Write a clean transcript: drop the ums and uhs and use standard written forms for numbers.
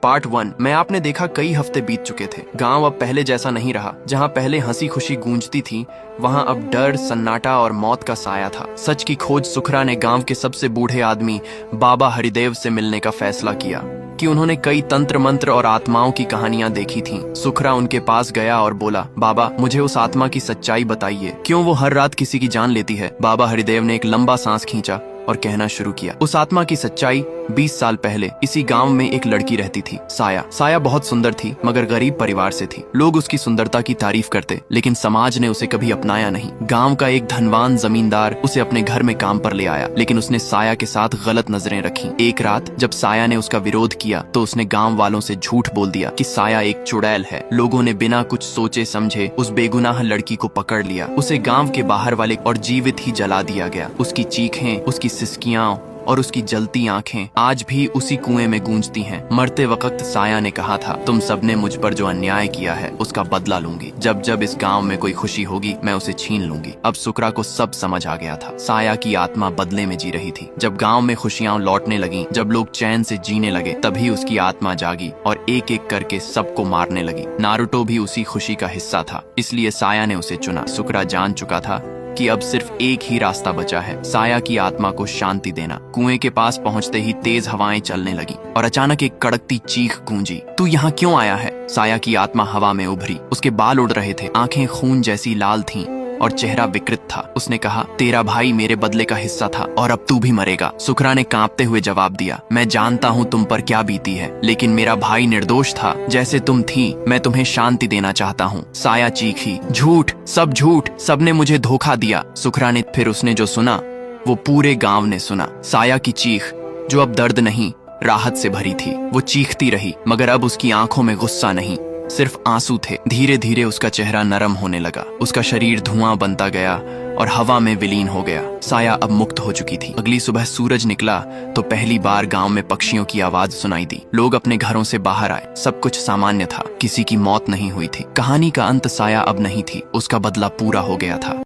Part 1 में आपने देखा कई हफ्ते बीत चुके थे। गांव अब पहले जैसा नहीं रहा। जहां पहले हंसी खुशी गूंजती थी, वहां अब डर, सन्नाटा और मौत का साया था। सच की खोज सुखरा ने गांव के सबसे बूढ़े आदमी बाबा हरिदेव से मिलने का फैसला किया कि उन्होंने कई तंत्र मंत्र और आत्माओं की कहानियां देखी थीं। सुखरा उनके पास गया और बोला, बाबा मुझे उस आत्मा की सच्चाई बताइए, क्यों वो हर रात किसी की जान लेती है। बाबा हरिदेव ने एक लंबा सांस खींचा और कहना शुरू किया, उस आत्मा की सच्चाई 20 साल पहले इसी गांव में एक लड़की रहती थी, साया। साया बहुत सुंदर थी, मगर गरीब परिवार से थी। लोग उसकी सुंदरता की तारीफ करते, लेकिन समाज ने उसे कभी अपनाया नहीं। गांव का एक धनवान जमींदार उसे अपने घर में काम पर ले आया, लेकिन उसने साया के साथ गलत नजरें रखी। एक रात जब साया ने उसका विरोध किया तो उसने गांव वालों से झूठ बोल दिया कि साया एक चुड़ैल है। लोगों ने बिना कुछ सोचे समझे उस बेगुनाह लड़की को पकड़ लिया। उसे गांव के बाहर वाले और जीवित ही जला दिया गया। उसकी चीखें, उसकी सिसकियां और उसकी जलती आंखें आज भी उसी कुएं में गूंजती हैं। मरते वक्त साया ने कहा था, तुम सबने मुझ पर जो अन्याय किया है उसका बदला लूंगी। जब जब इस गांव में कोई खुशी होगी मैं उसे छीन लूंगी। अब सुकरा को सब समझ आ गया था। साया की आत्मा बदले में जी रही थी। जब गांव में खुशियां लौटने लगीं, जब लोग चैन से जीने लगे, तभी उसकी आत्मा जागी और एक एक करके सबको मारने लगी। नारुतो भी उसी खुशी का हिस्सा था, इसलिए साया ने उसे चुना। सुकरा जान चुका था कि अब सिर्फ एक ही रास्ता बचा है, साया की आत्मा को शांति देना। कुएं के पास पहुंचते ही तेज हवाएं चलने लगी और अचानक एक कड़कती चीख गूंजी, तू यहाँ क्यों आया है? साया की आत्मा हवा में उभरी। उसके बाल उड़ रहे थे, आंखें खून जैसी लाल थीं और चेहरा विकृत था। उसने कहा, तेरा भाई मेरे बदले का हिस्सा था और अब तू भी मरेगा। सुखरा ने कांपते हुए जवाब दिया, मैं जानता हूँ तुम पर क्या बीती है, लेकिन मेरा भाई निर्दोष था। जैसे तुम थी, मैं तुम्हें शांति देना चाहता हूँ। साया चीखी, झूठ, सब झूठ, सबने मुझे धोखा दिया। सुखरा ने फिर उसने जो सुना वो पूरे गांव ने सुना। साया की चीख, जो अब दर्द नहीं राहत से भरी थी। वो चीखती रही, मगर अब उसकी आंखों में गुस्सा नहीं, सिर्फ आंसू थे। धीरे धीरे उसका चेहरा नरम होने लगा, उसका शरीर धुआं बनता गया और हवा में विलीन हो गया। साया अब मुक्त हो चुकी थी। अगली सुबह सूरज निकला तो पहली बार गांव में पक्षियों की आवाज सुनाई दी। लोग अपने घरों से बाहर आए। सब कुछ सामान्य था, किसी की मौत नहीं हुई थी। कहानी का अंत साया अब नहीं थी, उसका बदला पूरा हो गया था।